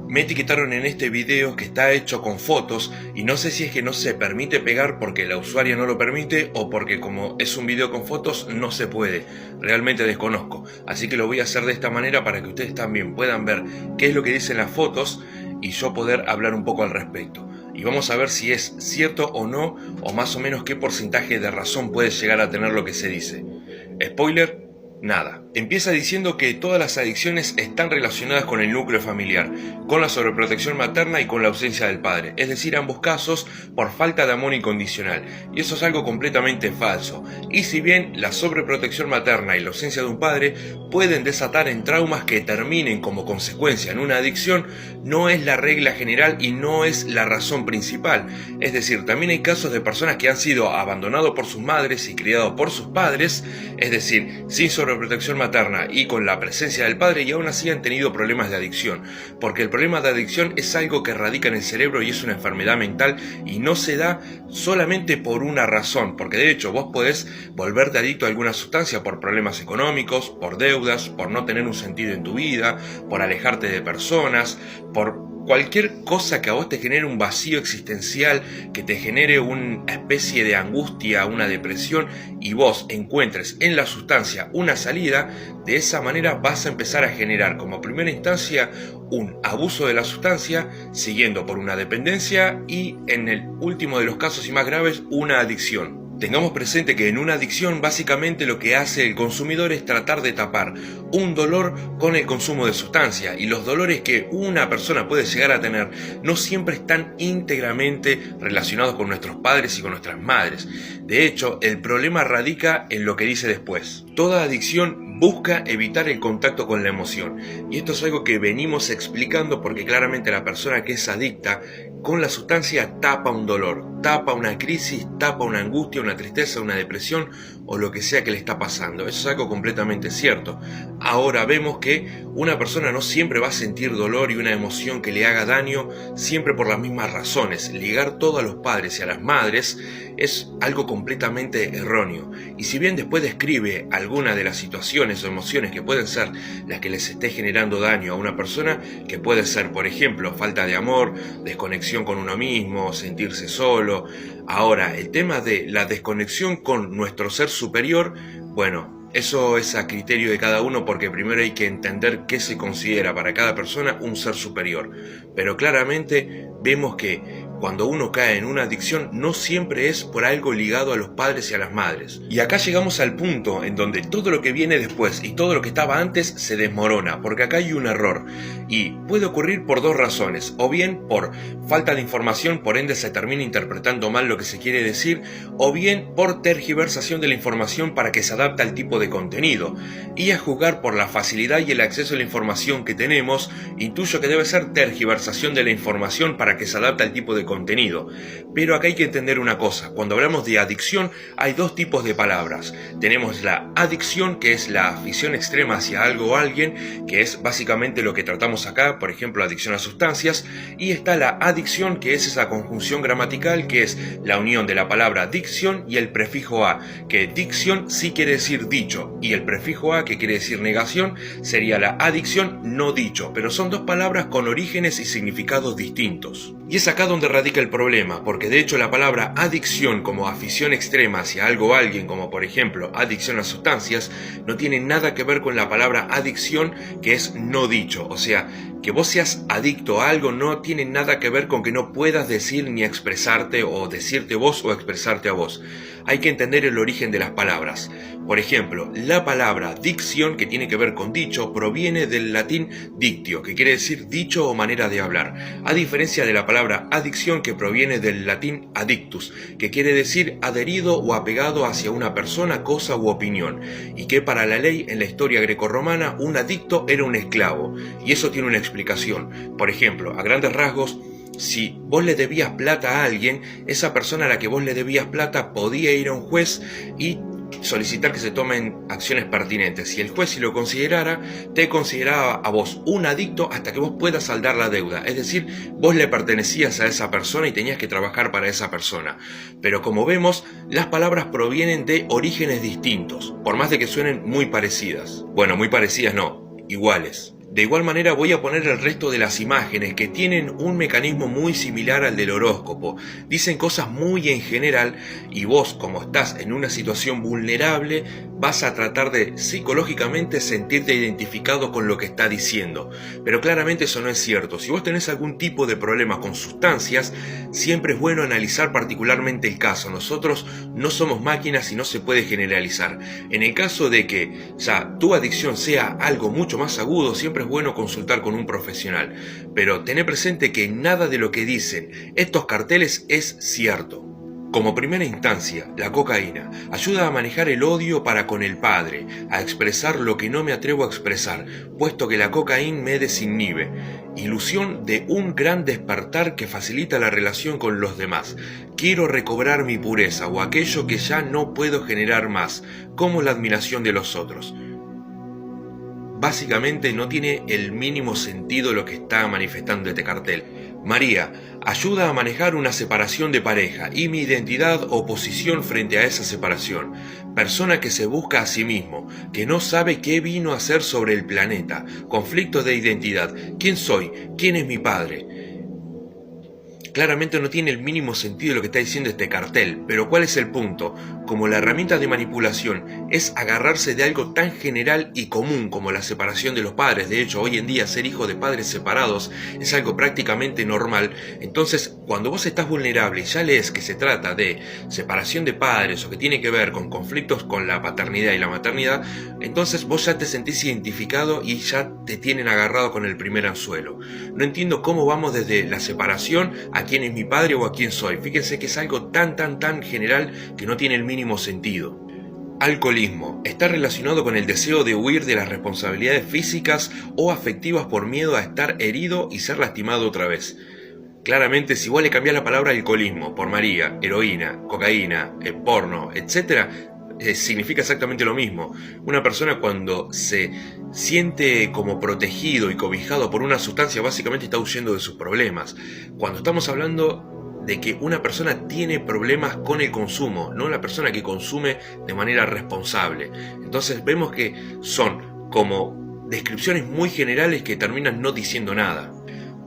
Me etiquetaron en este video que está hecho con fotos y no sé si es que no se permite pegar porque la usuaria no lo permite o porque como es un video con fotos no se puede. Realmente desconozco. Así que lo voy a hacer de esta manera para que ustedes también puedan ver qué es lo que dicen las fotos y yo poder hablar un poco al respecto. Y vamos a ver si es cierto o no, o más o menos qué porcentaje de razón puede llegar a tener lo que se dice. Spoiler, nada. Empieza diciendo que todas las adicciones están relacionadas con el núcleo familiar, con la sobreprotección materna y con la ausencia del padre, es decir, ambos casos por falta de amor incondicional, y eso es algo completamente falso. Y si bien la sobreprotección materna y la ausencia de un padre pueden desatar en traumas que terminen como consecuencia en una adicción, no es la regla general y no es la razón principal. Es decir, también hay casos de personas que han sido abandonados por sus madres y criados por sus padres, es decir, sin sobreprotección materna y con la presencia del padre, y aún así han tenido problemas de adicción, porque el problema de adicción es algo que radica en el cerebro y es una enfermedad mental y no se da solamente por una razón, porque de hecho vos podés volverte adicto a alguna sustancia por problemas económicos, por deudas, por no tener un sentido en tu vida, por alejarte de personas, por cualquier cosa que a vos te genere un vacío existencial, que te genere una especie de angustia, una depresión, y vos encuentres en la sustancia una salida. De esa manera vas a empezar a generar como primera instancia un abuso de la sustancia, siguiendo por una dependencia y en el último de los casos y más graves, una adicción. Tengamos presente que en una adicción básicamente lo que hace el consumidor es tratar de tapar un dolor con el consumo de sustancia, y los dolores que una persona puede llegar a tener no siempre están íntegramente relacionados con nuestros padres y con nuestras madres. De hecho, el problema radica en lo que dice después. Toda adicción busca evitar el contacto con la emoción, y esto es algo que venimos explicando porque claramente la persona que es adicta con la sustancia tapa un dolor, tapa una crisis, tapa una angustia, una tristeza, una depresión o lo que sea que le está pasando. Eso es algo completamente cierto. Ahora vemos que una persona no siempre va a sentir dolor y una emoción que le haga daño siempre por las mismas razones. Ligar todo a los padres y a las madres es algo completamente erróneo. Y si bien después describe algunas de las situaciones o emociones que pueden ser las que les esté generando daño a una persona, que puede ser, por ejemplo, falta de amor, desconexión con uno mismo, sentirse solo. Ahora, el tema de la desconexión con nuestro ser superior, bueno, eso es a criterio de cada uno, porque primero hay que entender qué se considera para cada persona un ser superior. Pero claramente vemos que cuando uno cae en una adicción no siempre es por algo ligado a los padres y a las madres. Y acá llegamos al punto en donde todo lo que viene después y todo lo que estaba antes se desmorona, porque acá hay un error. Y puede ocurrir por dos razones, o bien por falta de información, por ende se termina interpretando mal lo que se quiere decir, o bien por tergiversación de la información para que se adapte al tipo de contenido. Y a juzgar por la facilidad y el acceso a la información que tenemos, intuyo que debe ser tergiversación de la información para que se adapte al tipo de contenido. Pero acá hay que entender una cosa: cuando hablamos de adicción hay dos tipos de palabras. Tenemos la adicción, que es la afición extrema hacia algo o alguien, que es básicamente lo que tratamos acá, por ejemplo adicción a sustancias, y está la adicción, que es esa conjunción gramatical que es la unión de la palabra dicción y el prefijo a, que dicción sí quiere decir dicho y el prefijo a, que quiere decir negación, sería la adicción no dicho, pero son dos palabras con orígenes y significados distintos. Y es acá donde radica el problema, porque de hecho la palabra adicción como afición extrema hacia algo o alguien, como por ejemplo adicción a sustancias, no tiene nada que ver con la palabra adicción, que es no dicho. O sea, que vos seas adicto a algo no tiene nada que ver con que no puedas decir ni expresarte, o decirte vos o expresarte a vos. Hay que entender el origen de las palabras. Por ejemplo, la palabra dicción, que tiene que ver con dicho, proviene del latín dictio, que quiere decir dicho o manera de hablar, a diferencia de la palabra adicción, que proviene del latín addictus, que quiere decir adherido o apegado hacia una persona, cosa u opinión, y que para la ley en la historia grecorromana un adicto era un esclavo, y eso tiene una explicación. Por ejemplo, a grandes rasgos, si vos le debías plata a alguien, esa persona a la que vos le debías plata podía ir a un juez y solicitar que se tomen acciones pertinentes. Si el juez, si lo considerara, te consideraba a vos un adicto hasta que vos puedas saldar la deuda. Es decir, vos le pertenecías a esa persona y tenías que trabajar para esa persona. Pero como vemos, las palabras provienen de orígenes distintos, por más de que suenen muy parecidas. Bueno, muy parecidas no, iguales. De igual manera voy a poner el resto de las imágenes que tienen un mecanismo muy similar al del horóscopo. Dicen cosas muy en general y vos, como estás en una situación vulnerable, vas a tratar de psicológicamente sentirte identificado con lo que está diciendo. Pero claramente eso no es cierto. Si vos tenés algún tipo de problema con sustancias, siempre es bueno analizar particularmente el caso. Nosotros no somos máquinas y no se puede generalizar. En el caso de que ya tu adicción sea algo mucho más agudo, siempre es bueno consultar con un profesional, pero tené presente que nada de lo que dicen estos carteles es cierto. Como primera instancia, la cocaína ayuda a manejar el odio para con el padre, a expresar lo que no me atrevo a expresar, puesto que la cocaína me desinhibe. Ilusión de un gran despertar que facilita la relación con los demás. Quiero recobrar mi pureza o aquello que ya no puedo generar más, como la admiración de los otros. Básicamente no tiene el mínimo sentido lo que está manifestando este cartel. María, ayuda a manejar una separación de pareja y mi identidad o posición frente a esa separación. Persona que se busca a sí mismo, que no sabe qué vino a hacer sobre el planeta. Conflicto de identidad. ¿Quién soy? ¿Quién es mi padre? Claramente no tiene el mínimo sentido lo que está diciendo este cartel, pero ¿cuál es el punto? Como la herramienta de manipulación es agarrarse de algo tan general y común como la separación de los padres. De hecho, hoy en día ser hijo de padres separados es algo prácticamente normal. Entonces, cuando vos estás vulnerable y ya lees que se trata de separación de padres o que tiene que ver con conflictos con la paternidad y la maternidad, entonces vos ya te sentís identificado y ya te tienen agarrado con el primer anzuelo. No entiendo cómo vamos desde la separación a quién es mi padre o a quién soy. Fíjense que es algo tan general que no tiene el mínimo sentido. Alcoholismo. Está relacionado con el deseo de huir de las responsabilidades físicas o afectivas por miedo a estar herido y ser lastimado otra vez. Claramente, si vos le cambiás la palabra alcoholismo por María, heroína, cocaína, porno, etc., significa exactamente lo mismo. Una persona cuando se siente como protegido y cobijado por una sustancia, básicamente está huyendo de sus problemas. Cuando estamos hablando de que una persona tiene problemas con el consumo, no la persona que consume de manera responsable. Entonces vemos que son como descripciones muy generales que terminan no diciendo nada.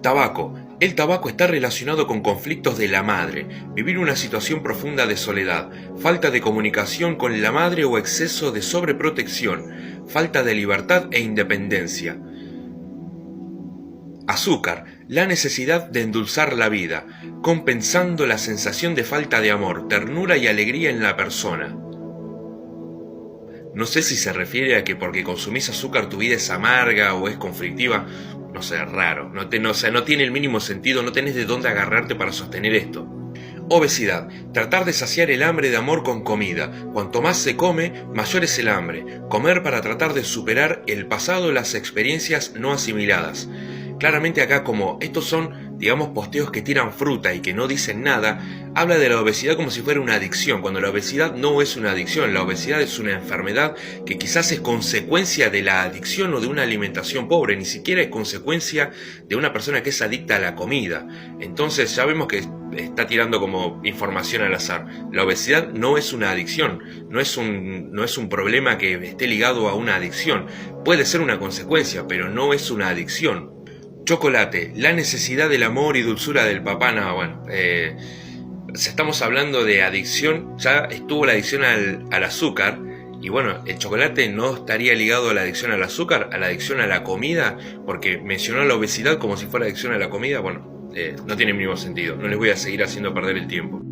Tabaco. El tabaco está relacionado con conflictos de la madre, vivir una situación profunda de soledad, falta de comunicación con la madre o exceso de sobreprotección, falta de libertad e independencia. Azúcar, la necesidad de endulzar la vida, compensando la sensación de falta de amor, ternura y alegría en la persona. No sé si se refiere a que porque consumís azúcar tu vida es amarga o es conflictiva. No sé, raro, no tiene el mínimo sentido, no tenés de dónde agarrarte para sostener esto. Obesidad, tratar de saciar el hambre de amor con comida. Cuanto más se come, mayor es el hambre. Comer para tratar de superar el pasado, las experiencias no asimiladas. Claramente acá, como estos son, digamos, posteos que tiran fruta y que no dicen nada, habla de la obesidad como si fuera una adicción, cuando la obesidad no es una adicción. La obesidad es una enfermedad que quizás es consecuencia de la adicción o de una alimentación pobre, ni siquiera es consecuencia de una persona que es adicta a la comida. Entonces ya vemos que está tirando como información al azar. La obesidad no es una adicción, no es un problema que esté ligado a una adicción. Puede ser una consecuencia, pero no es una adicción. Chocolate, la necesidad del amor y dulzura del papá. No, bueno, si estamos hablando de adicción, ya estuvo la adicción al azúcar, y bueno, el chocolate no estaría ligado a la adicción al azúcar, a la adicción a la comida, porque mencionó la obesidad como si fuera adicción a la comida. Bueno, no tiene el mismo sentido, no les voy a seguir haciendo perder el tiempo.